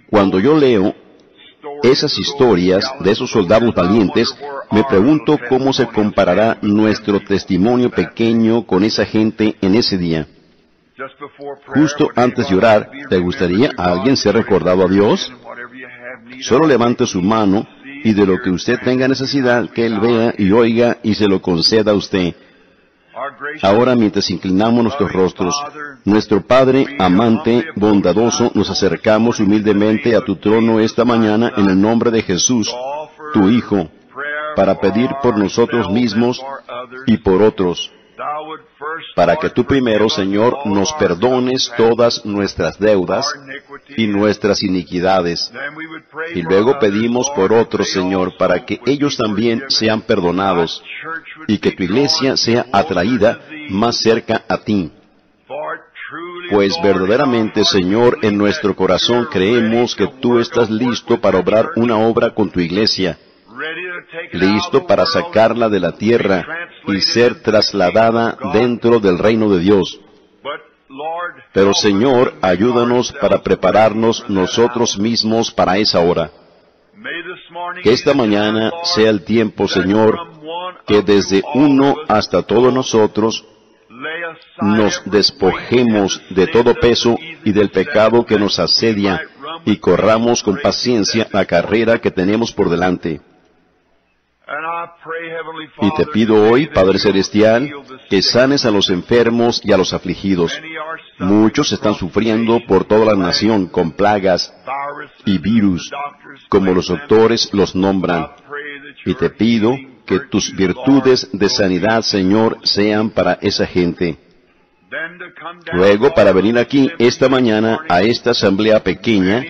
Cuando yo leo esas historias de esos soldados valientes, me pregunto cómo se comparará nuestro testimonio pequeño con esa gente en ese día. Justo antes de orar, ¿te gustaría a alguien ser recordado a Dios? Solo levante su mano y de lo que usted tenga necesidad, que Él vea y oiga y se lo conceda a usted. Ahora, mientras inclinamos nuestros rostros, nuestro Padre amante, bondadoso, nos acercamos humildemente a tu trono esta mañana en el nombre de Jesús, tu Hijo, para pedir por nosotros mismos y por otros, para que tú primero, Señor, nos perdones todas nuestras deudas y nuestras iniquidades. Y luego pedimos por otros, Señor, para que ellos también sean perdonados y que tu iglesia sea atraída más cerca a ti. Pues verdaderamente, Señor, en nuestro corazón creemos que tú estás listo para obrar una obra con tu iglesia, listo para sacarla de la tierra y ser trasladada dentro del reino de Dios. Pero Señor, ayúdanos para prepararnos nosotros mismos para esa hora. Que esta mañana sea el tiempo, Señor, que desde uno hasta todos nosotros nos despojemos de todo peso y del pecado que nos asedia y corramos con paciencia la carrera que tenemos por delante. Y te pido hoy, Padre Celestial, que sanes a los enfermos y a los afligidos. Muchos están sufriendo por toda la nación con plagas y virus, como los doctores los nombran. Y te pido que tus virtudes de sanidad, Señor, sean para esa gente. Luego, para venir aquí esta mañana a esta asamblea pequeña,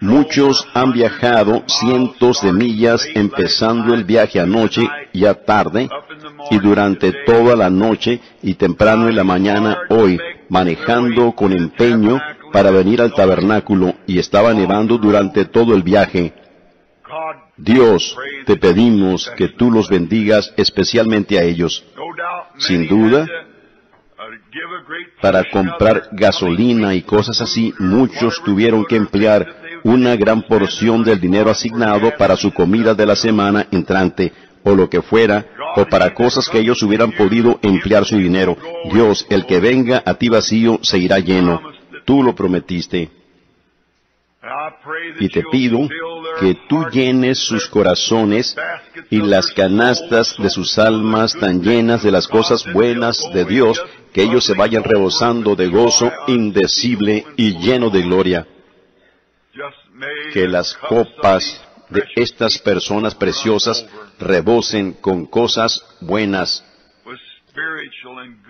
muchos han viajado cientos de millas, empezando el viaje anoche y a tarde, y durante toda la noche y temprano en la mañana hoy, manejando con empeño para venir al tabernáculo, y estaba nevando durante todo el viaje. Dios, te pedimos que tú los bendigas especialmente a ellos. Sin duda, para comprar gasolina y cosas así, muchos tuvieron que emplear una gran porción del dinero asignado para su comida de la semana entrante, o lo que fuera, o para cosas que ellos hubieran podido emplear su dinero. Dios, el que venga a ti vacío se irá lleno. Tú lo prometiste. Y te pido que tú llenes sus corazones y las canastas de sus almas tan llenas de las cosas buenas de Dios, que ellos se vayan rebosando de gozo indecible y lleno de gloria. Que las copas de estas personas preciosas rebosen con cosas buenas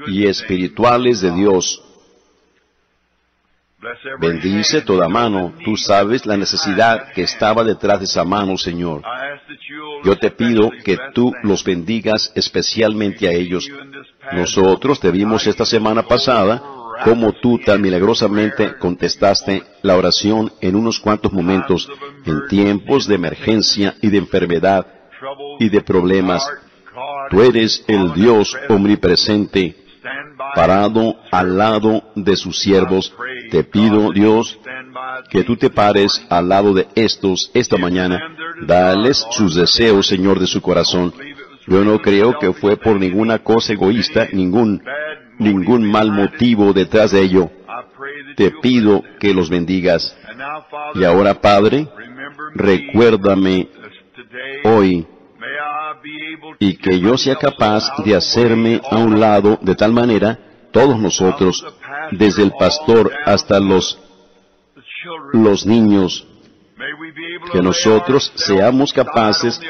y espirituales de Dios. Bendice toda mano. Tú sabes la necesidad que estaba detrás de esa mano, Señor. Yo te pido que tú los bendigas especialmente a ellos. Nosotros te vimos esta semana pasada cómo tú tan milagrosamente contestaste la oración en unos cuantos momentos, en tiempos de emergencia y de enfermedad y de problemas. Tú eres el Dios omnipresente, parado al lado de sus siervos. Te pido, Dios, que tú te pares al lado de estos esta mañana. Dales sus deseos, Señor, de su corazón. Yo no creo que fue por ninguna cosa egoísta, ningún mal motivo detrás de ello. Te pido que los bendigas. Y ahora, Padre, recuérdame hoy, y que yo sea capaz de hacerme a un lado de tal manera, todos nosotros, desde el pastor hasta los niños, que nosotros seamos capaces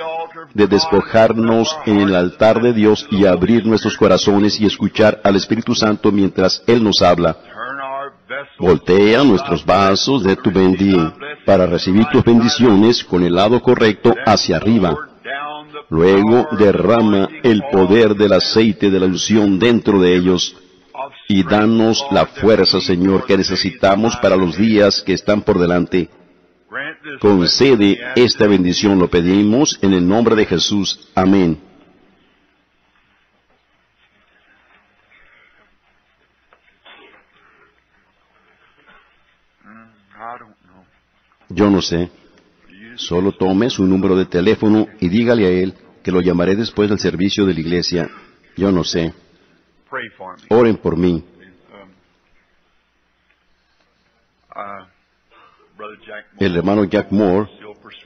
de despojarnos en el altar de Dios y abrir nuestros corazones y escuchar al Espíritu Santo mientras Él nos habla. Voltea nuestros vasos de tu bendí para recibir tus bendiciones con el lado correcto hacia arriba. Luego derrama el poder del aceite de la unción dentro de ellos y danos la fuerza, Señor, que necesitamos para los días que están por delante. Concede esta bendición, lo pedimos en el nombre de Jesús. Amén. I don't know. Yo no sé. Solo tome su número de teléfono y dígale a él que lo llamaré después del servicio de la iglesia. Yo no sé. Oren por mí. El hermano Jack Moore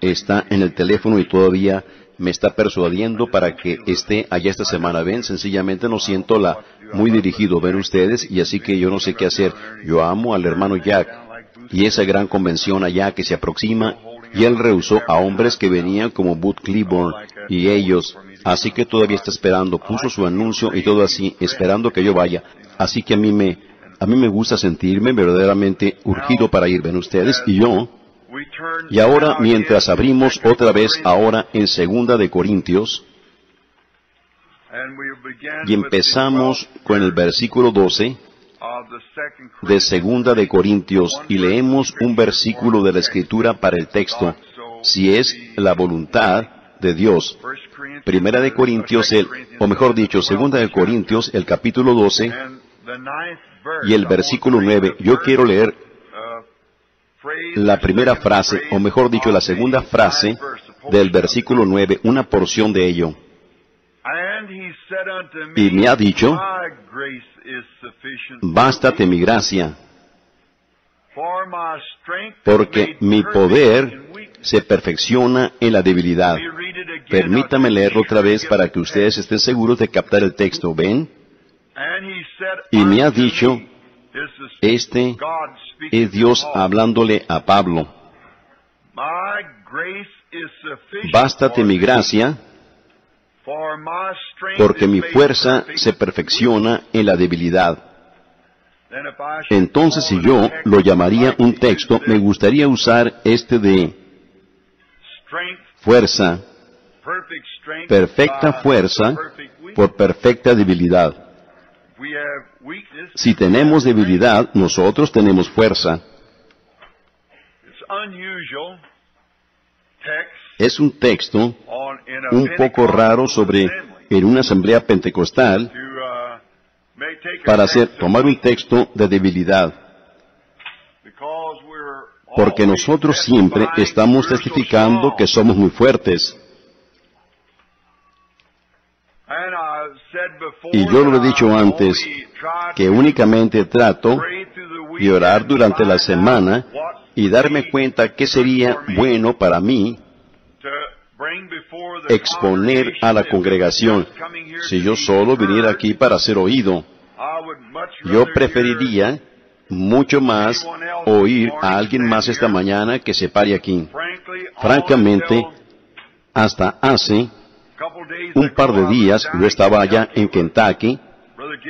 está en el teléfono y todavía me está persuadiendo para que esté allá esta semana. Ven, sencillamente no siento muy dirigido, ven ustedes, y así que yo no sé qué hacer. Yo amo al hermano Jack y esa gran convención allá que se aproxima, y él rehusó a hombres que venían como Booth Cliburn y ellos, así que todavía está esperando, puso su anuncio y todo así, esperando que yo vaya. Así que a mí me gusta sentirme verdaderamente urgido para ir, ven ustedes, y yo. Y ahora, mientras abrimos otra vez ahora en 2 de Corintios, y empezamos con el versículo 12 de 2 de Corintios, y leemos un versículo de la Escritura para el texto, si es la voluntad de Dios. 1 de Corintios, o mejor dicho, 2 de Corintios, el capítulo 12, y el versículo 9, yo quiero leer la primera frase, o mejor dicho, la segunda frase del versículo 9, una porción de ello. Y me ha dicho, bástate mi gracia, porque mi poder se perfecciona en la debilidad. Permítame leerlo otra vez para que ustedes estén seguros de captar el texto. ¿Ven? Y me ha dicho, este es Dios hablándole a Pablo, bástate mi gracia, porque mi fuerza se perfecciona en la debilidad. Entonces, si yo lo llamaría un texto, me gustaría usar este de fuerza, perfecta fuerza por perfecta debilidad. Si tenemos debilidad, nosotros tenemos fuerza. Es un texto un poco raro en una asamblea pentecostal para tomar un texto de debilidad. Porque nosotros siempre estamos testificando que somos muy fuertes. Y yo lo he dicho antes, que únicamente trato de orar durante la semana y darme cuenta que sería bueno para mí exponer a la congregación. Si yo solo viniera aquí para ser oído, yo preferiría mucho más oír a alguien más esta mañana que se pare aquí. Francamente, hasta hace un par de días yo estaba allá en Kentucky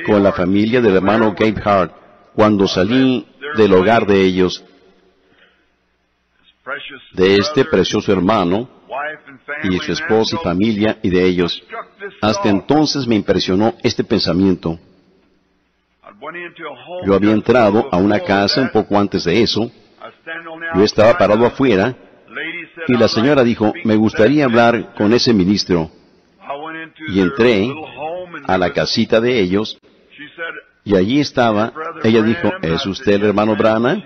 con la familia del hermano Gabe Hart. Cuando salí del hogar de ellos, de este precioso hermano y su esposa y familia y de ellos, hasta entonces me impresionó este pensamiento. Yo había entrado a una casa un poco antes de eso. Yo estaba parado afuera y la señora dijo, me gustaría hablar con ese ministro. Y entré a la casita de ellos y allí estaba. Ella dijo, ¿es usted el hermano Branham?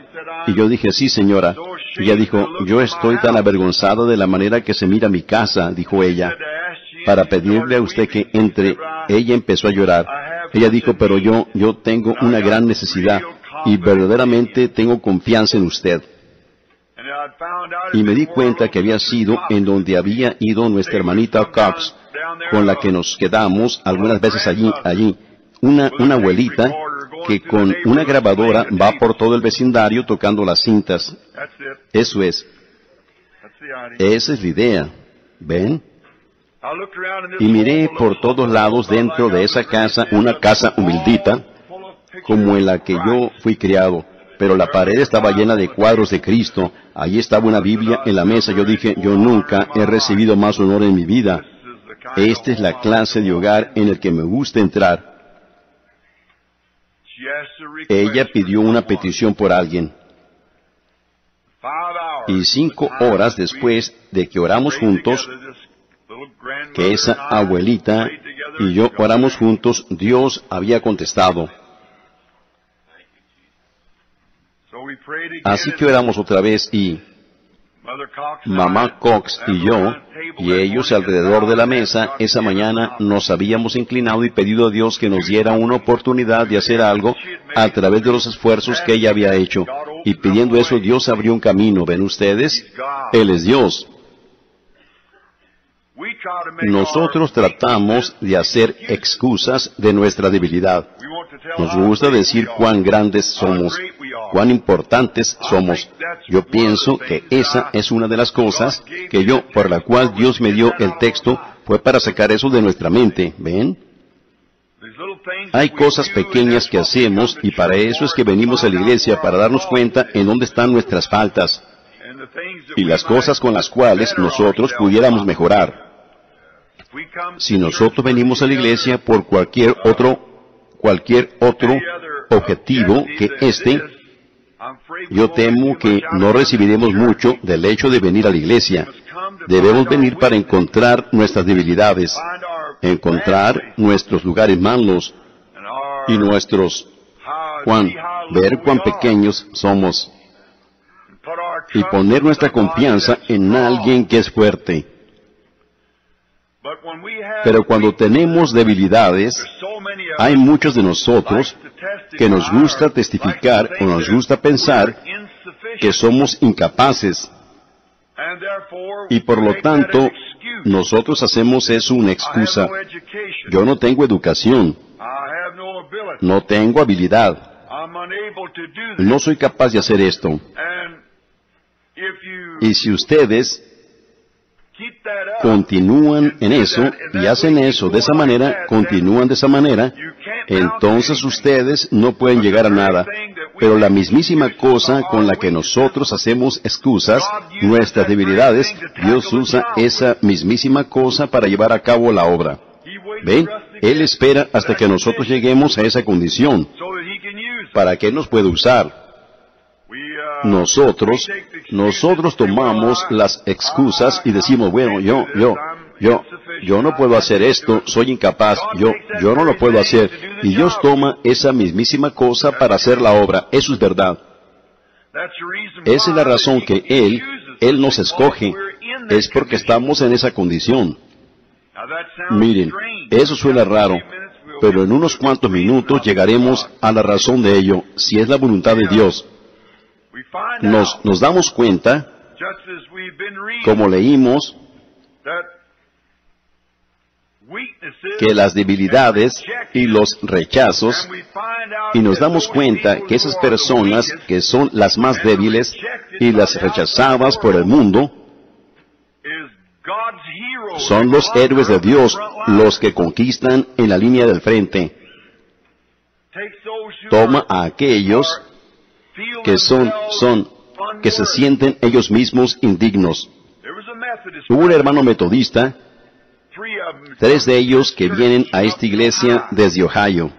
Y yo dije, sí, señora. Y ella dijo, yo estoy tan avergonzada de la manera que se mira mi casa, dijo ella, para pedirle a usted que entre. Ella empezó a llorar. Ella dijo, pero yo tengo una gran necesidad y verdaderamente tengo confianza en usted. Y me di cuenta que había sido en donde había ido nuestra hermanita Cox, con la que nos quedamos algunas veces allí. Una abuelita que con una grabadora va por todo el vecindario tocando las cintas. Eso es. Esa es la idea. ¿Ven? Y miré por todos lados dentro de esa casa, una casa humildita, como en la que yo fui criado. Pero la pared estaba llena de cuadros de Cristo. Allí estaba una Biblia en la mesa. Yo dije, yo nunca he recibido más honor en mi vida. Esta es la clase de hogar en el que me gusta entrar. Ella pidió una petición por alguien. Y 5 horas después de que oramos juntos, que esa abuelita y yo oramos juntos, Dios había contestado. Así que oramos otra vez y Mamá Cox y yo, y ellos alrededor de la mesa, esa mañana nos habíamos inclinado y pedido a Dios que nos diera una oportunidad de hacer algo a través de los esfuerzos que ella había hecho. Y pidiendo eso, Dios abrió un camino. ¿Ven ustedes? Él es Dios. Nosotros tratamos de hacer excusas de nuestra debilidad. Nos gusta decir cuán grandes somos, cuán importantes somos. Yo pienso que esa es una de las cosas que por la cual Dios me dio el texto, fue para sacar eso de nuestra mente. ¿Ven? Hay cosas pequeñas que hacemos y para eso es que venimos a la iglesia, para darnos cuenta en dónde están nuestras faltas y las cosas con las cuales nosotros pudiéramos mejorar. Si nosotros venimos a la iglesia por cualquier otro objetivo que yo temo que no recibiremos mucho del hecho de venir a la iglesia. Debemos venir para encontrar nuestras debilidades, encontrar nuestros lugares malos y ver cuán pequeños somos y poner nuestra confianza en alguien que es fuerte. Pero cuando tenemos debilidades, hay muchos de nosotros que nos gusta testificar o nos gusta pensar que somos incapaces. Y por lo tanto, nosotros hacemos eso una excusa. Yo no tengo educación. No tengo habilidad. No soy capaz de hacer esto. Y si ustedes continúan en eso y hacen eso de esa manera, continúan de esa manera, entonces ustedes no pueden llegar a nada. Pero la mismísima cosa con la que nosotros hacemos excusas, nuestras debilidades, Dios usa esa mismísima cosa para llevar a cabo la obra. ¿Ven? Él espera hasta que nosotros lleguemos a esa condición para que Él nos pueda usar. Nosotros tomamos las excusas y decimos, bueno, yo no puedo hacer esto, soy incapaz, yo no lo puedo hacer. Y Dios toma esa mismísima cosa para hacer la obra. Eso es verdad. Esa es la razón que Él nos escoge. Es porque estamos en esa condición. Miren, eso suena raro, pero en unos cuantos minutos llegaremos a la razón de ello, si es la voluntad de Dios. Nos damos cuenta, como leímos, que las debilidades y los rechazos, y nos damos cuenta que esas personas que son las más débiles y las rechazadas por el mundo, son los héroes de Dios, los que conquistan en la línea del frente. Toma a aquellos que que se sienten ellos mismos indignos. Hubo un hermano metodista, 3 de ellos que vienen a esta iglesia desde Ohio,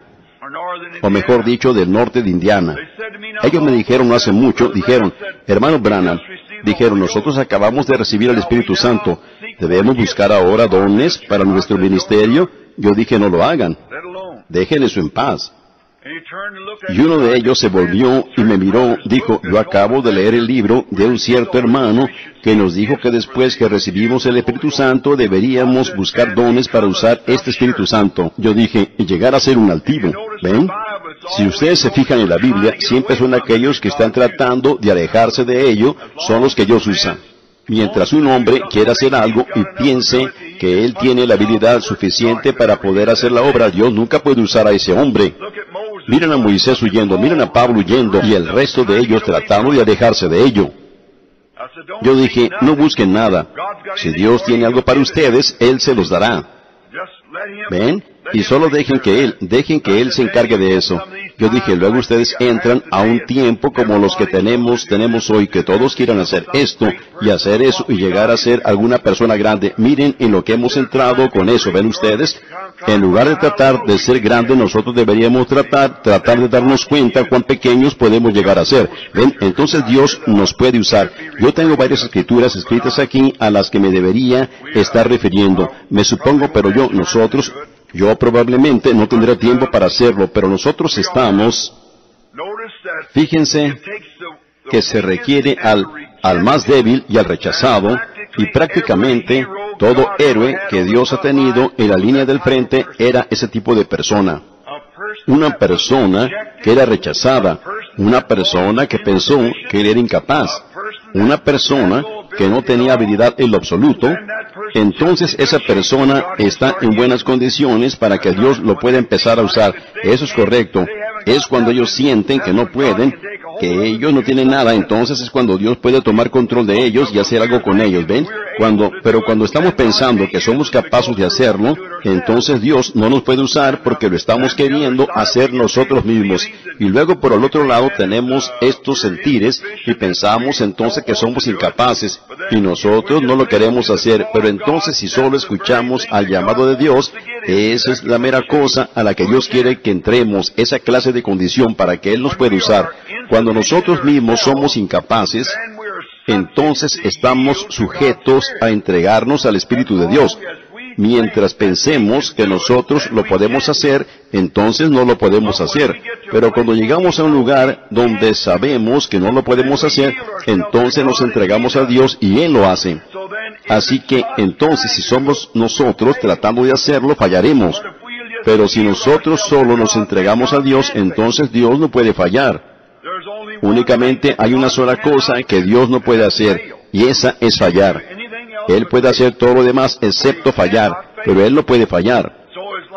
o mejor dicho, del norte de Indiana. Ellos me dijeron no hace mucho, hermano Branham, nosotros acabamos de recibir al Espíritu Santo, ¿debemos buscar ahora dones para nuestro ministerio? Yo dije, no lo hagan, déjenle eso en paz. Y uno de ellos se volvió y me miró, dijo, yo acabo de leer el libro de un cierto hermano que nos dijo que después que recibimos el Espíritu Santo deberíamos buscar dones para usar este Espíritu Santo. Yo dije, y llegar a ser un altivo. ¿Ven? Si ustedes se fijan en la Biblia, siempre son aquellos que están tratando de alejarse de ello, son los que Dios usa. Mientras un hombre quiera hacer algo y piense que él tiene la habilidad suficiente para poder hacer la obra, Dios nunca puede usar a ese hombre. Miren a Moisés huyendo, miren a Pablo huyendo, y el resto de ellos tratando de alejarse de ello. Yo dije, no busquen nada. Si Dios tiene algo para ustedes, Él se los dará. ¿Ven? Y solo dejen que Él se encargue de eso. Yo dije, luego ustedes entran a un tiempo como los que tenemos hoy, que todos quieran hacer esto y hacer eso y llegar a ser alguna persona grande. Miren en lo que hemos entrado con eso, ¿ven ustedes? En lugar de tratar de ser grandes, nosotros deberíamos tratar de darnos cuenta cuán pequeños podemos llegar a ser. ¿Ven? Entonces Dios nos puede usar. Yo tengo varias escrituras escritas aquí a las que me debería estar refiriendo. Me supongo, pero yo probablemente no tendré tiempo para hacerlo, pero nosotros estamos, fíjense, que se requiere al más débil y al rechazado, y prácticamente todo héroe que Dios ha tenido en la línea del frente era ese tipo de persona. Una persona que era rechazada, una persona que pensó que él era incapaz, una persona que no tenía habilidad en lo absoluto. Entonces esa persona está en buenas condiciones para que Dios lo pueda empezar a usar. Eso es correcto. Es cuando ellos sienten que no pueden, que ellos no tienen nada, entonces es cuando Dios puede tomar control de ellos y hacer algo con ellos, ¿ven? Pero cuando estamos pensando que somos capaces de hacerlo, entonces Dios no nos puede usar porque lo estamos queriendo hacer nosotros mismos. Y luego por el otro lado tenemos estos sentires y pensamos entonces que somos incapaces y nosotros no lo queremos hacer. Pero entonces si solo escuchamos al llamado de Dios, esa es la mera cosa a la que Dios quiere que entremos, esa clase de condición para que Él nos pueda usar. Cuando nosotros mismos somos incapaces, entonces estamos sujetos a entregarnos al Espíritu de Dios. Mientras pensemos que nosotros lo podemos hacer, entonces no lo podemos hacer. Pero cuando llegamos a un lugar donde sabemos que no lo podemos hacer, entonces nos entregamos a Dios y Él lo hace. Así que entonces si somos nosotros tratando de hacerlo, fallaremos. Pero si nosotros solo nos entregamos a Dios, entonces Dios no puede fallar. Únicamente hay una sola cosa que Dios no puede hacer, y esa es fallar. Él puede hacer todo lo demás excepto fallar, pero Él no puede fallar.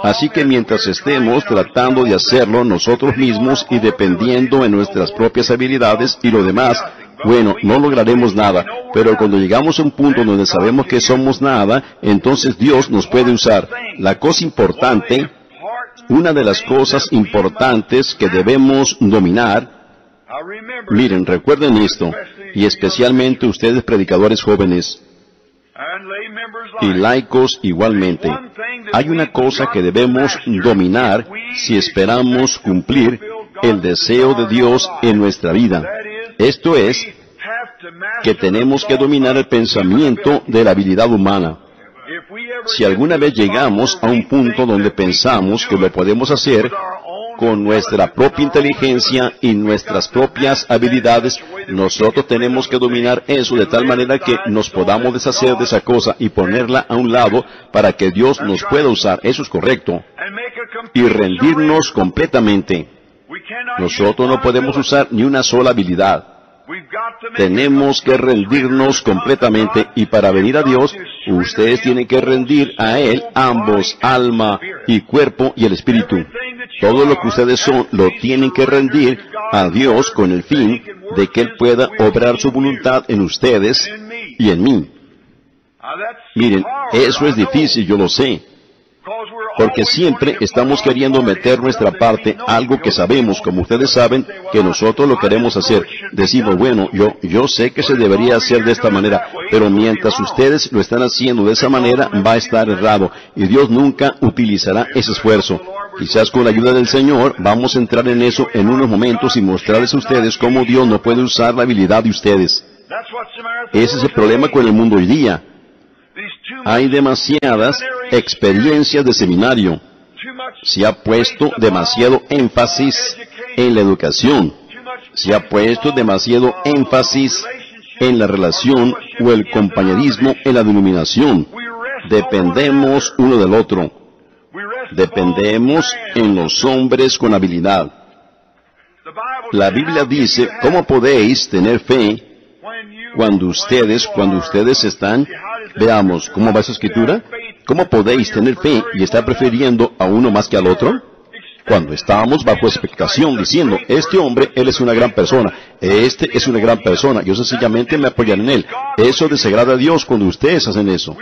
Así que mientras estemos tratando de hacerlo nosotros mismos y dependiendo en nuestras propias habilidades y lo demás, bueno, no lograremos nada. Pero cuando llegamos a un punto donde sabemos que somos nada, entonces Dios nos puede usar. La cosa importante, una de las cosas importantes que debemos dominar, miren, recuerden esto, y especialmente ustedes predicadores jóvenes, y laicos igualmente, hay una cosa que debemos dominar si esperamos cumplir el deseo de Dios en nuestra vida. Esto es, que tenemos que dominar el pensamiento de la habilidad humana. Si alguna vez llegamos a un punto donde pensamos que lo podemos hacer con nuestra propia inteligencia y nuestras propias habilidades, nosotros tenemos que dominar eso de tal manera que nos podamos deshacer de esa cosa y ponerla a un lado para que Dios nos pueda usar. Eso es correcto. Y rendirnos completamente. Nosotros no podemos usar ni una sola habilidad. Tenemos que rendirnos completamente, y para venir a Dios, ustedes tienen que rendir a Él ambos, alma y cuerpo y el espíritu. Todo lo que ustedes son, lo tienen que rendir a Dios con el fin de que Él pueda obrar su voluntad en ustedes y en mí. Miren, eso es difícil, yo lo sé. Porque siempre estamos queriendo meter nuestra parte, algo que sabemos, como ustedes saben, que nosotros lo queremos hacer. Decimos, bueno, yo sé que se debería hacer de esta manera, pero mientras ustedes lo están haciendo de esa manera, va a estar errado, y Dios nunca utilizará ese esfuerzo. Quizás con la ayuda del Señor, vamos a entrar en eso en unos momentos y mostrarles a ustedes cómo Dios no puede usar la habilidad de ustedes. Ese es el problema con el mundo hoy día. Hay demasiadas experiencias de seminario. Se ha puesto demasiado énfasis en la educación. Se ha puesto demasiado énfasis en la relación o el compañerismo en la denominación. Dependemos uno del otro. Dependemos en los hombres con habilidad. La Biblia dice, ¿cómo podéis tener fe cuando ustedes están? Veamos, ¿cómo va esa escritura? ¿Cómo podéis tener fe y estar prefiriendo a uno más que al otro? Cuando estábamos bajo expectación, diciendo, este hombre, él es una gran persona, este es una gran persona, yo sencillamente me apoyaré en él. Eso desagrada a Dios cuando ustedes hacen eso.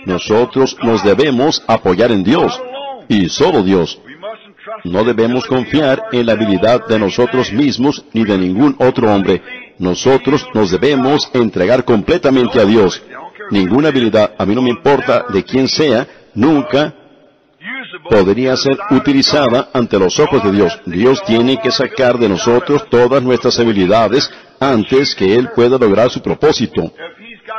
Nosotros nos debemos apoyar en Dios, y solo Dios. No debemos confiar en la habilidad de nosotros mismos ni de ningún otro hombre. Nosotros nos debemos entregar completamente a Dios. Ninguna habilidad, a mí no me importa de quién sea, nunca podría ser utilizada ante los ojos de Dios. Dios tiene que sacar de nosotros todas nuestras habilidades antes que Él pueda lograr su propósito.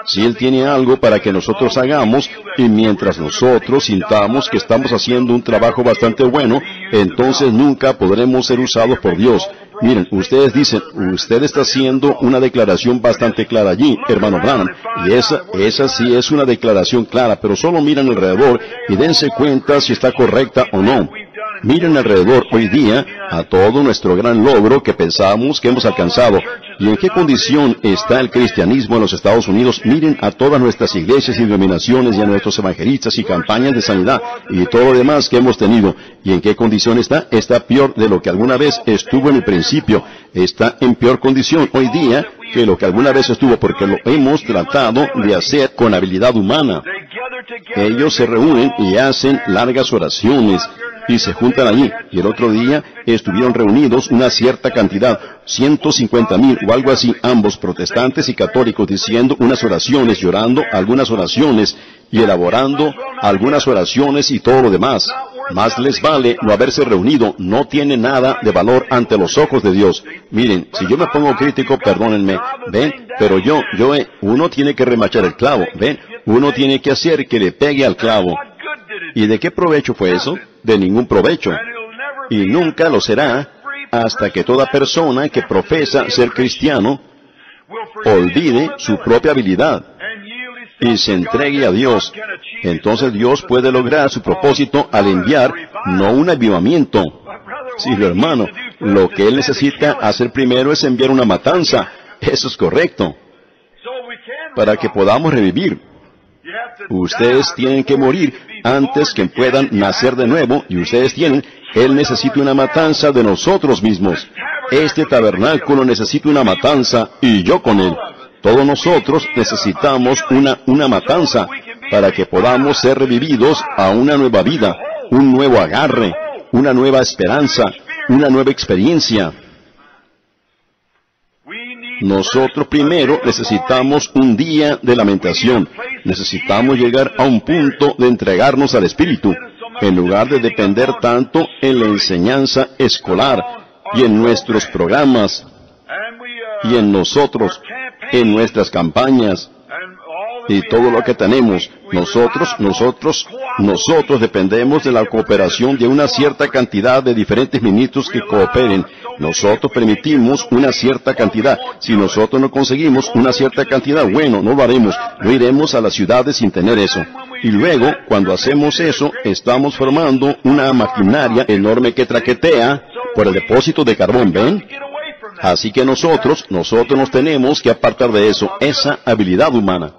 Si Él tiene algo para que nosotros hagamos, y mientras nosotros sintamos que estamos haciendo un trabajo bastante bueno, entonces nunca podremos ser usados por Dios. Miren, ustedes dicen, usted está haciendo una declaración bastante clara allí, hermano Branham, y esa sí es una declaración clara, pero solo miren alrededor y dense cuenta si está correcta o no. Miren alrededor hoy día a todo nuestro gran logro que pensamos que hemos alcanzado. ¿Y en qué condición está el cristianismo en los Estados Unidos? Miren a todas nuestras iglesias y denominaciones y a nuestros evangelistas y campañas de sanidad y todo lo demás que hemos tenido. ¿Y en qué condición está? Está peor de lo que alguna vez estuvo en el principio. Está en peor condición hoy día que lo que alguna vez estuvo, porque lo hemos tratado de hacer con habilidad humana. Ellos se reúnen y hacen largas oraciones y se juntan allí, y el otro día estuvieron reunidos una cierta cantidad, 150,000 o algo así, ambos protestantes y católicos, diciendo unas oraciones, llorando algunas oraciones, y elaborando algunas oraciones y todo lo demás. Más les vale no haberse reunido, no tiene nada de valor ante los ojos de Dios. Miren, si yo me pongo crítico, perdónenme, ven, pero uno tiene que remachar el clavo, ven, uno tiene que hacer que le pegue al clavo. ¿Y de qué provecho fue eso? De ningún provecho. Y nunca lo será hasta que toda persona que profesa ser cristiano olvide su propia habilidad y se entregue a Dios. Entonces Dios puede lograr su propósito al enviar no un avivamiento. Sí, hermano, lo que Él necesita hacer primero es enviar una matanza. Eso es correcto. Para que podamos revivir. Ustedes tienen que morir antes que puedan nacer de nuevo, y Él necesita una matanza de nosotros mismos. Este tabernáculo necesita una matanza, y yo con él. Todos nosotros necesitamos una matanza, para que podamos ser revividos a una nueva vida, un nuevo agarre, una nueva esperanza, una nueva experiencia. Nosotros primero necesitamos un día de lamentación. Necesitamos llegar a un punto de entregarnos al Espíritu, en lugar de depender tanto en la enseñanza escolar y en nuestros programas y en nosotros, en nuestras campañas y todo lo que tenemos. Nosotros dependemos de la cooperación de una cierta cantidad de diferentes ministros que cooperen. Nosotros permitimos una cierta cantidad. Si nosotros no conseguimos una cierta cantidad, bueno, no lo haremos. No iremos a las ciudades sin tener eso. Y luego, cuando hacemos eso, estamos formando una maquinaria enorme que traquetea por el depósito de carbón, ¿ven? Así que nosotros nos tenemos que apartar de eso, esa habilidad humana.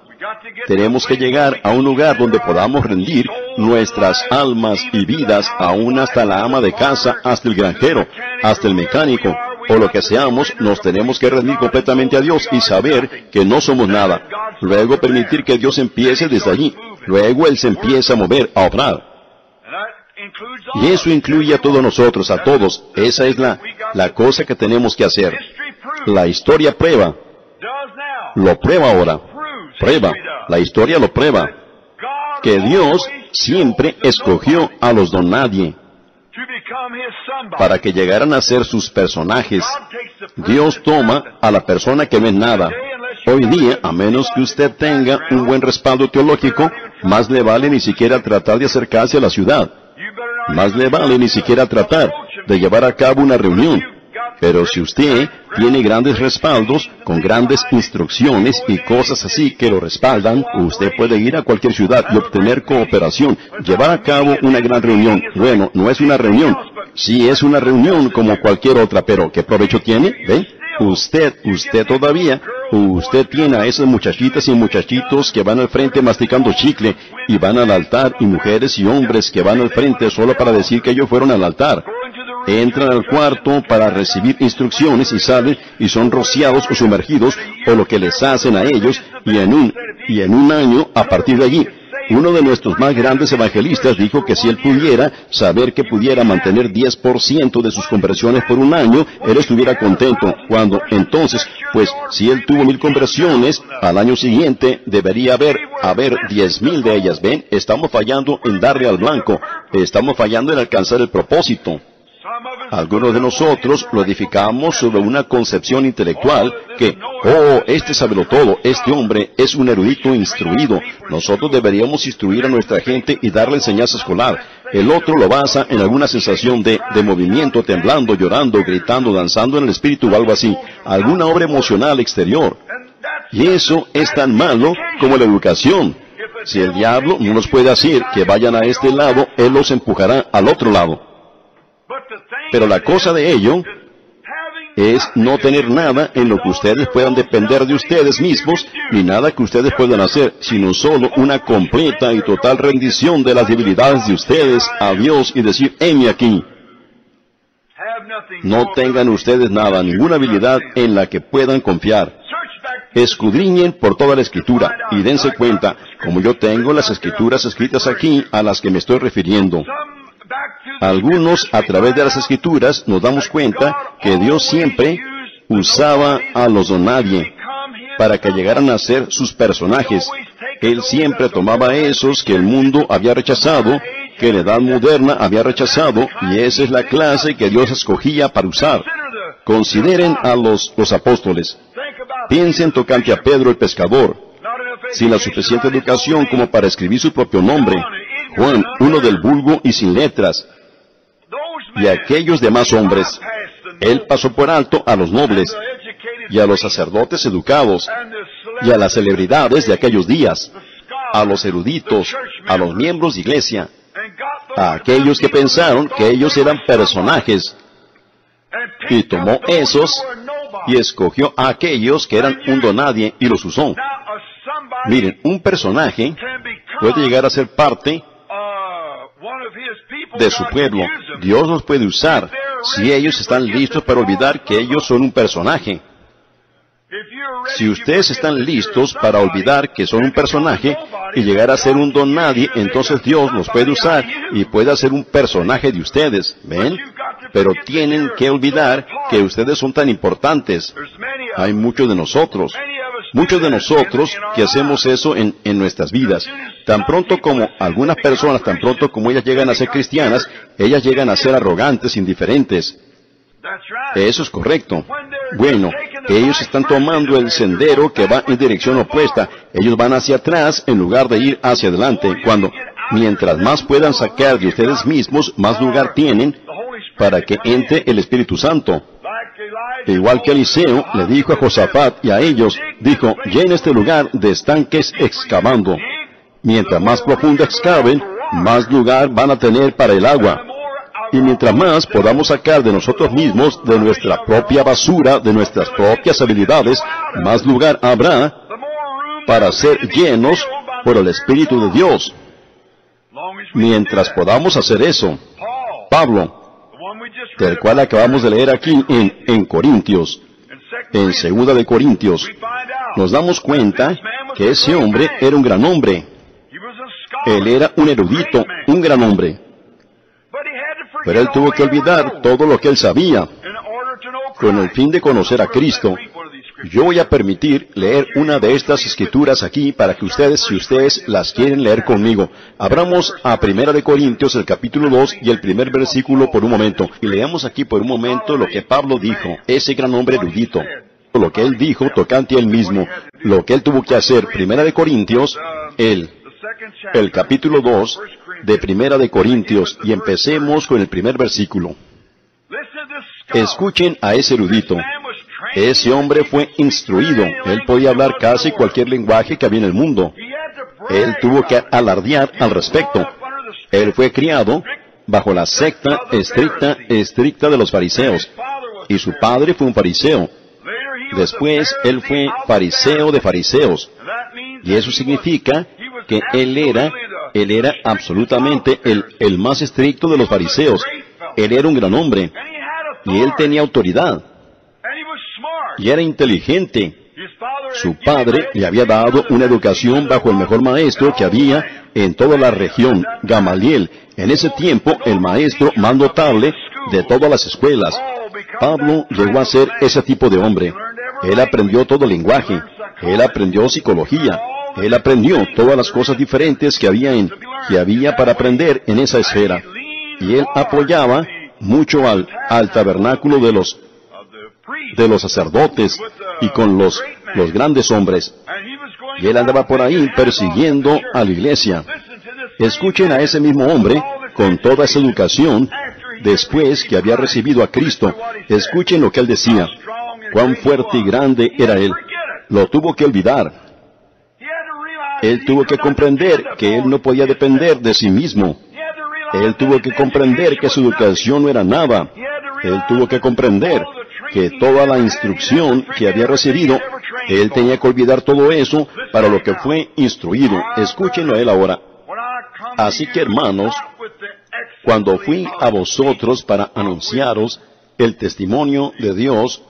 Tenemos que llegar a un lugar donde podamos rendir nuestras almas y vidas, aún hasta la ama de casa, hasta el granjero, hasta el mecánico, o lo que seamos. Nos tenemos que rendir completamente a Dios y saber que no somos nada. Luego permitir que Dios empiece desde allí. Luego Él se empieza a mover, a obrar. Y eso incluye a todos nosotros, a todos. Esa es la cosa que tenemos que hacer. La historia prueba. Lo prueba ahora. Prueba. La historia lo prueba. Que Dios siempre escogió a los don nadie para que llegaran a ser sus personajes. Dios toma a la persona que no es nada. Hoy día, a menos que usted tenga un buen respaldo teológico, más le vale ni siquiera tratar de acercarse a la ciudad. Más le vale ni siquiera tratar de llevar a cabo una reunión. Pero si usted tiene grandes respaldos, con grandes instrucciones y cosas así que lo respaldan, usted puede ir a cualquier ciudad y obtener cooperación, llevar a cabo una gran reunión. Bueno, no es una reunión. Sí es una reunión como cualquier otra, pero ¿qué provecho tiene? ¿Ve? Usted tiene a esas muchachitas y muchachitos que van al frente masticando chicle, y van al altar, y mujeres y hombres que van al frente solo para decir que ellos fueron al altar. Entran al cuarto para recibir instrucciones y salen y son rociados o sumergidos, o lo que les hacen a ellos, y en un año, a partir de allí, uno de nuestros más grandes evangelistas dijo que si él pudiera saber que pudiera mantener 10% de sus conversiones por un año, él estuviera contento. Cuando entonces, pues, si él tuvo 1,000 conversiones, al año siguiente debería haber 10,000 de ellas. ¿Ven? Estamos fallando en darle al blanco. Estamos fallando en alcanzar el propósito. Algunos de nosotros lo edificamos sobre una concepción intelectual que, este sábelo todo, este hombre es un erudito instruido. Nosotros deberíamos instruir a nuestra gente y darle enseñanza escolar. El otro lo basa en alguna sensación de movimiento, temblando, llorando, gritando, danzando en el espíritu o algo así. Alguna obra emocional exterior. Y eso es tan malo como la educación. Si el diablo no nos puede decir que vayan a este lado, él los empujará al otro lado. Pero la cosa de ello es no tener nada en lo que ustedes puedan depender de ustedes mismos, ni nada que ustedes puedan hacer, sino solo una completa y total rendición de las debilidades de ustedes a Dios y decir, heme aquí. No tengan ustedes nada, ninguna habilidad en la que puedan confiar. Escudriñen por toda la Escritura y dense cuenta, como yo tengo las Escrituras escritas aquí a las que me estoy refiriendo. Algunos, a través de las Escrituras, nos damos cuenta que Dios siempre usaba a los donadie para que llegaran a ser sus personajes. Él siempre tomaba esos que el mundo había rechazado, que la edad moderna había rechazado, y esa es la clase que Dios escogía para usar. Consideren a los apóstoles. Piensen tocante a Pedro el pescador, sin la suficiente educación como para escribir su propio nombre. Juan, uno del vulgo y sin letras. Y aquellos demás hombres. Él pasó por alto a los nobles, y a los sacerdotes educados, y a las celebridades de aquellos días, a los eruditos, a los miembros de iglesia, a aquellos que pensaron que ellos eran personajes, y tomó esos y escogió a aquellos que eran un donadie y los usó. Miren, un personaje puede llegar a ser parte de su pueblo. Dios los puede usar si ellos están listos para olvidar que ellos son un personaje. Si ustedes están listos para olvidar que son un personaje y llegar a ser un don nadie, entonces Dios los puede usar y puede hacer un personaje de ustedes. ¿Ven? Pero tienen que olvidar que ustedes son tan importantes. Hay muchos de nosotros que hacemos eso en nuestras vidas. Tan pronto como algunas personas, tan pronto como ellas llegan a ser cristianas, ellas llegan a ser arrogantes, indiferentes. Eso es correcto. Bueno, ellos están tomando el sendero que va en dirección opuesta. Ellos van hacia atrás en lugar de ir hacia adelante. Mientras más puedan sacar de ustedes mismos, más lugar tienen para que entre el Espíritu Santo. Igual que Eliseo le dijo a Josafat y a ellos, dijo, llena este lugar de estanques excavando. Mientras más profundo excaven, más lugar van a tener para el agua. Y mientras más podamos sacar de nosotros mismos, de nuestra propia basura, de nuestras propias habilidades, más lugar habrá para ser llenos por el Espíritu de Dios. Mientras podamos hacer eso, Pablo, del cual acabamos de leer aquí en Corintios, en 2 de Corintios, nos damos cuenta que ese hombre era un gran hombre. Él era un erudito, un gran hombre. Pero él tuvo que olvidar todo lo que él sabía, con el fin de conocer a Cristo. Yo voy a permitir leer una de estas escrituras aquí para que ustedes, si ustedes las quieren leer conmigo, abramos a 1 de Corintios, el capítulo 2 y el primer versículo por un momento. Y leamos aquí por un momento lo que Pablo dijo, ese gran hombre erudito. Lo que él dijo tocante a él mismo, lo que él tuvo que hacer. 1 de Corintios, el capítulo 2 de 1 de Corintios, y empecemos con el primer versículo. Escuchen a ese erudito. Ese hombre fue instruido. Él podía hablar casi cualquier lenguaje que había en el mundo. Él tuvo que alardear al respecto. Él fue criado bajo la secta estricta de los fariseos. Y su padre fue un fariseo. Después, él fue fariseo de fariseos. Y eso significa que él era absolutamente el más estricto de los fariseos. Él era un gran hombre. Y él tenía autoridad. Y era inteligente. Su padre le había dado una educación bajo el mejor maestro que había en toda la región, Gamaliel. En ese tiempo, el maestro más notable de todas las escuelas. Pablo llegó a ser ese tipo de hombre. Él aprendió todo el lenguaje. Él aprendió psicología. Él aprendió todas las cosas diferentes que había para aprender en esa esfera. Y él apoyaba mucho al tabernáculo de los sacerdotes y con los grandes hombres. Y él andaba por ahí persiguiendo a la iglesia. Escuchen a ese mismo hombre con toda esa educación, después que había recibido a Cristo, escuchen lo que él decía. Cuán fuerte y grande era él. Lo tuvo que olvidar. Él tuvo que comprender que él no podía depender de sí mismo. Él tuvo que comprender que su educación no era nada. Él tuvo que comprender que toda la instrucción que había recibido, él tenía que olvidar todo eso para lo que fue instruido. Escúchenlo a él ahora. Así que, hermanos, cuando fui a vosotros para anunciaros el testimonio de Dios,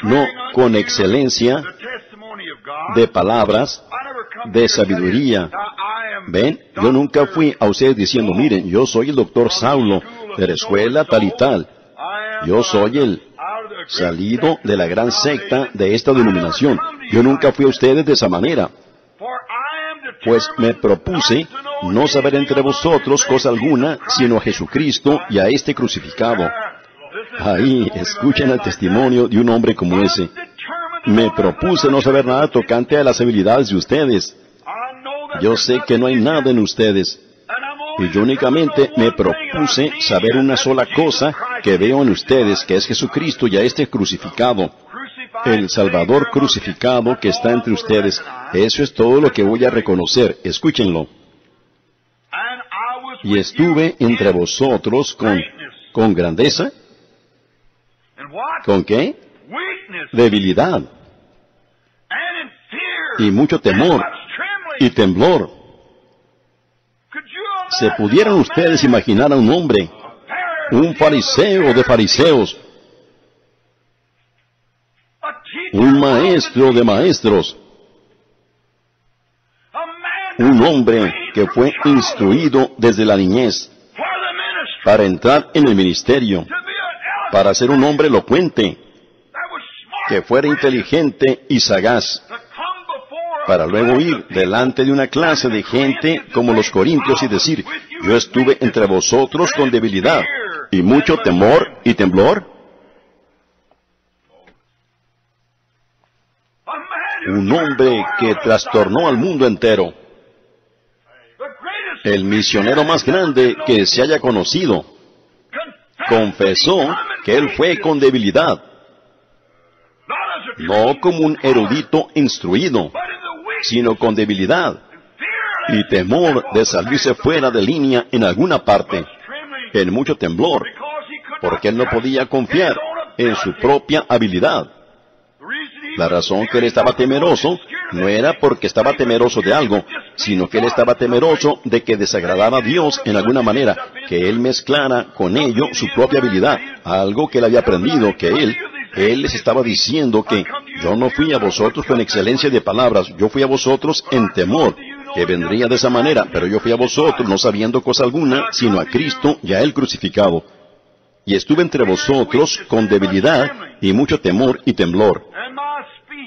no con excelencia de palabras, de sabiduría. ¿Ven? Yo nunca fui a ustedes diciendo, miren, yo soy el doctor Saulo, de la escuela tal y tal. Yo soy el salido de la gran secta de esta denominación. Yo nunca fui a ustedes de esa manera. Pues me propuse no saber entre vosotros cosa alguna, sino a Jesucristo y a este crucificado. Ahí, escuchen el testimonio de un hombre como ese. Me propuse no saber nada tocante a las habilidades de ustedes. Yo sé que no hay nada en ustedes. Y yo únicamente me propuse saber una sola cosa que veo en ustedes, que es Jesucristo y a este crucificado. El Salvador crucificado que está entre ustedes. Eso es todo lo que voy a reconocer. Escúchenlo. Y estuve entre vosotros con grandeza. ¿Con qué? Debilidad. Y mucho temor. Y temblor. ¿Se pudieran ustedes imaginar a un hombre, un fariseo de fariseos, un maestro de maestros, un hombre que fue instruido desde la niñez para entrar en el ministerio, para ser un hombre elocuente, que fuera inteligente y sagaz, para luego ir delante de una clase de gente como los corintios y decir, yo estuve entre vosotros con debilidad y mucho temor y temblor? Un hombre que trastornó al mundo entero. El misionero más grande que se haya conocido confesó que él fue con debilidad, no como un erudito instruido, sino con debilidad y temor de salirse fuera de línea en alguna parte, en mucho temblor, porque él no podía confiar en su propia habilidad. La razón que él estaba temeroso no era porque estaba temeroso de algo, sino que él estaba temeroso de que desagradara a Dios en alguna manera, que él mezclara con ello su propia habilidad, algo que él había aprendido, que él les estaba diciendo que yo no fui a vosotros con excelencia de palabras, yo fui a vosotros en temor, que vendría de esa manera, pero yo fui a vosotros no sabiendo cosa alguna, sino a Cristo y a él crucificado. Y estuve entre vosotros con debilidad y mucho temor y temblor.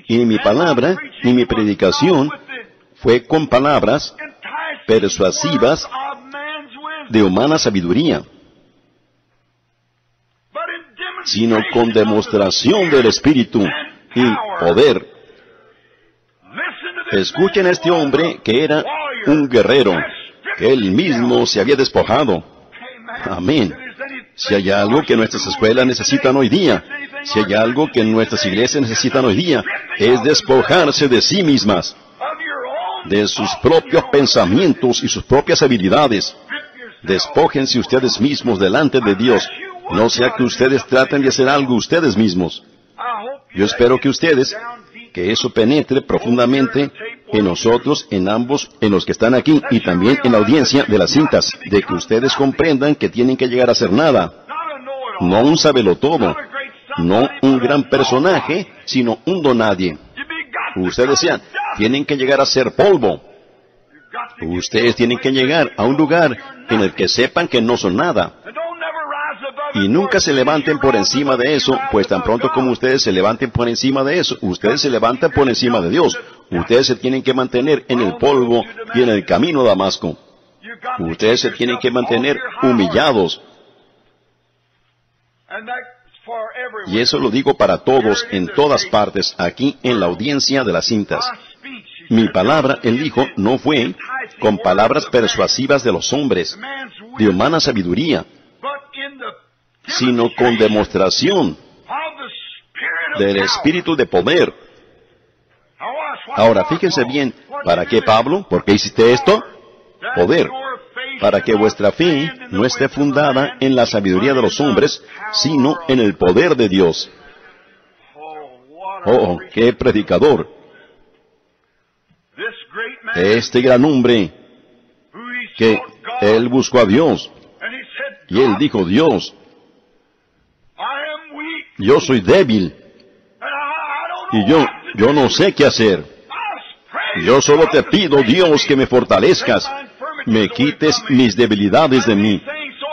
Y mi palabra y mi predicación fue con palabras persuasivas de humana sabiduría, sino con demostración del Espíritu y poder. Escuchen a este hombre que era un guerrero, que él mismo se había despojado. Amén. Si hay algo que nuestras escuelas necesitan hoy día, si hay algo que nuestras iglesias necesitan hoy día, es despojarse de sí mismas, de sus propios pensamientos y sus propias habilidades. Despójense ustedes mismos delante de Dios. No sea que ustedes traten de hacer algo ustedes mismos. Yo espero que ustedes, que eso penetre profundamente en nosotros, en ambos, en los que están aquí y también en la audiencia de las cintas, de que ustedes comprendan que tienen que llegar a ser nada. No un sabelotodo, no un gran personaje, sino un donadie. Ustedes decían, tienen que llegar a ser polvo. Ustedes tienen que llegar a un lugar en el que sepan que no son nada. Y nunca se levanten por encima de eso, pues tan pronto como ustedes se levanten por encima de eso, ustedes se levantan por encima de Dios. Ustedes se tienen que mantener en el polvo y en el camino a Damasco. Ustedes se tienen que mantener humillados. Y eso lo digo para todos, en todas partes, aquí en la audiencia de las cintas. Mi palabra, él dijo, no fue con palabras persuasivas de los hombres, de humana sabiduría, sino con demostración del Espíritu de poder. Ahora, fíjense bien, ¿para qué, Pablo? ¿Por qué hiciste esto? Poder. Para que vuestra fe no esté fundada en la sabiduría de los hombres, sino en el poder de Dios. Oh, qué predicador. Este gran hombre, que él buscó a Dios, y él dijo, Dios, yo soy débil, y yo no sé qué hacer. Yo solo te pido, Dios, que me fortalezcas, me quites mis debilidades de mí,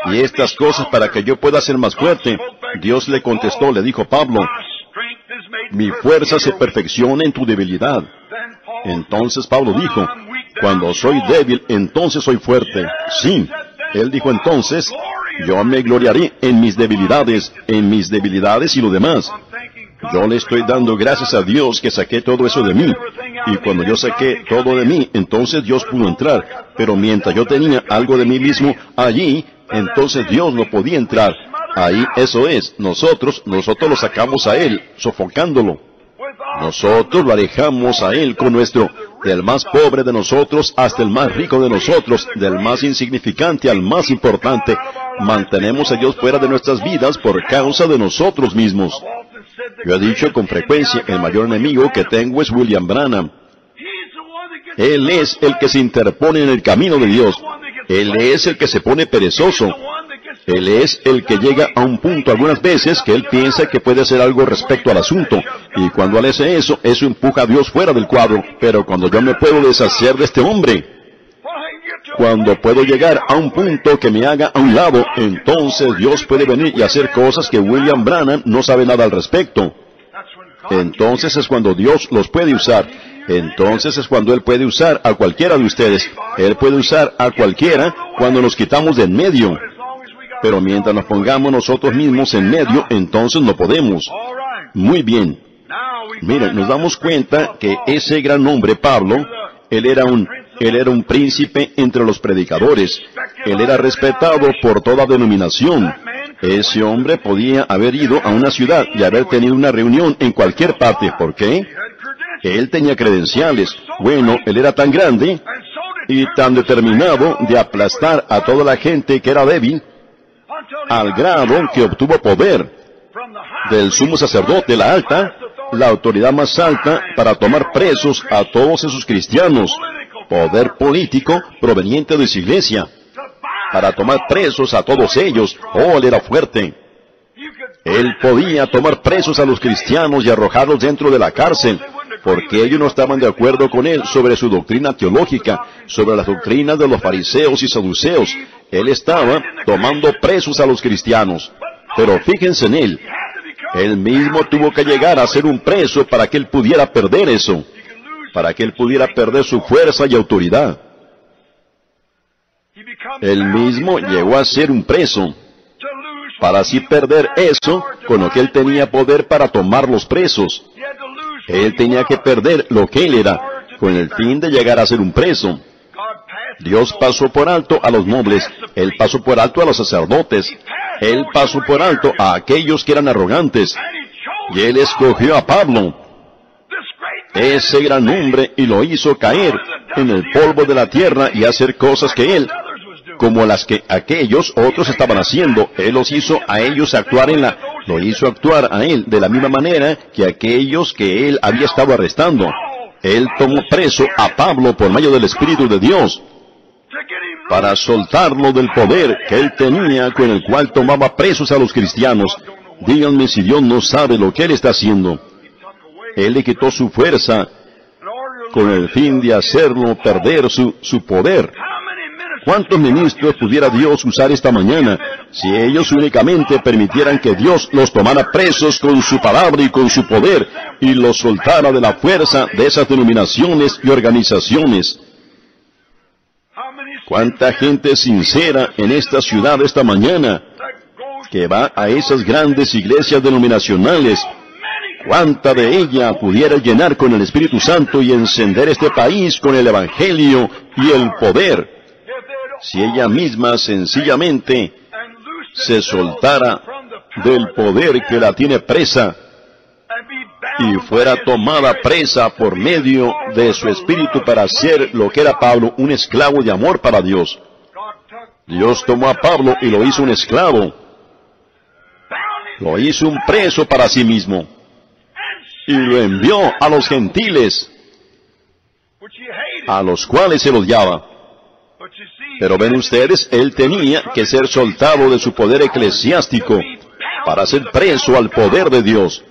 y estas cosas para que yo pueda ser más fuerte. Dios le contestó, le dijo Pablo, mi fuerza se perfecciona en tu debilidad. Entonces Pablo dijo, cuando soy débil, entonces soy fuerte. Sí, él dijo entonces, yo me gloriaré en mis debilidades y lo demás. Yo le estoy dando gracias a Dios que saqué todo eso de mí. Y cuando yo saqué todo de mí, entonces Dios pudo entrar. Pero mientras yo tenía algo de mí mismo allí, entonces Dios no podía entrar. Ahí, eso es, nosotros lo sacamos a Él, sofocándolo. Nosotros lo alejamos a Él con nuestro, del más pobre de nosotros hasta el más rico de nosotros, del más insignificante al más importante. Mantenemos a Dios fuera de nuestras vidas por causa de nosotros mismos. Yo he dicho con frecuencia, el mayor enemigo que tengo es William Branham. Él es el que se interpone en el camino de Dios. Él es el que se pone perezoso. Él es el que llega a un punto algunas veces que él piensa que puede hacer algo respecto al asunto. Y cuando él hace eso, eso empuja a Dios fuera del cuadro. Pero cuando yo me puedo deshacer de este hombre, cuando puedo llegar a un punto que me haga a un lado, entonces Dios puede venir y hacer cosas que William Branham no sabe nada al respecto. Entonces es cuando Dios los puede usar. Entonces es cuando Él puede usar a cualquiera de ustedes. Él puede usar a cualquiera cuando nos quitamos de en medio. Pero mientras nos pongamos nosotros mismos en medio, entonces no podemos. Muy bien. Miren, nos damos cuenta que ese gran hombre, Pablo, él era un príncipe entre los predicadores. Él era respetado por toda denominación. Ese hombre podía haber ido a una ciudad y haber tenido una reunión en cualquier parte. ¿Por qué? Él tenía credenciales. Bueno, él era tan grande y tan determinado de aplastar a toda la gente que era débil, al grado que obtuvo poder del sumo sacerdote, la autoridad más alta, para tomar presos a todos esos cristianos. Poder político proveniente de su iglesia, para tomar presos a todos ellos. Oh, él era fuerte. Él podía tomar presos a los cristianos y arrojarlos dentro de la cárcel, porque ellos no estaban de acuerdo con él sobre su doctrina teológica, sobre las doctrinas de los fariseos y saduceos. Él estaba tomando presos a los cristianos. Pero fíjense en él. Él mismo tuvo que llegar a ser un preso para que él pudiera perder eso, para que él pudiera perder su fuerza y autoridad. Él mismo llegó a ser un preso, para así perder eso con lo que él tenía poder para tomar los presos. Él tenía que perder lo que él era, con el fin de llegar a ser un preso. Dios pasó por alto a los nobles, Él pasó por alto a los sacerdotes, Él pasó por alto a aquellos que eran arrogantes, y Él escogió a Pablo, ese gran hombre, y lo hizo caer en el polvo de la tierra y hacer cosas que él, como las que aquellos otros estaban haciendo. Él los hizo a ellos actuar lo hizo actuar a él de la misma manera que aquellos que él había estado arrestando. Él tomó preso a Pablo por medio del Espíritu de Dios, para soltarlo del poder que él tenía, con el cual tomaba presos a los cristianos. Díganme si Dios no sabe lo que él está haciendo. Él le quitó su fuerza con el fin de hacerlo perder su poder. ¿Cuántos ministros pudiera Dios usar esta mañana si ellos únicamente permitieran que Dios los tomara presos con su palabra y con su poder, y los soltara de la fuerza de esas denominaciones y organizaciones? ¿Cuánta gente sincera en esta ciudad esta mañana que va a esas grandes iglesias denominacionales? cuánta de ella pudiera llenar con el Espíritu Santo y encender este país con el Evangelio y el poder, si ella misma sencillamente se soltara del poder que la tiene presa y fuera tomada presa por medio de su espíritu para ser lo que era Pablo, un esclavo de amor para Dios. Dios tomó a Pablo y lo hizo un esclavo. Lo hizo un preso para sí mismo. Y lo envió a los gentiles, a los cuales se los odiaba. Pero ven ustedes, él tenía que ser soltado de su poder eclesiástico para ser preso al poder de Dios.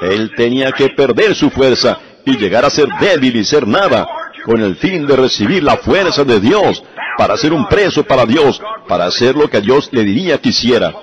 Él tenía que perder su fuerza y llegar a ser débil y ser nada, con el fin de recibir la fuerza de Dios, para ser un preso para Dios, para hacer lo que Dios le diría que hiciera.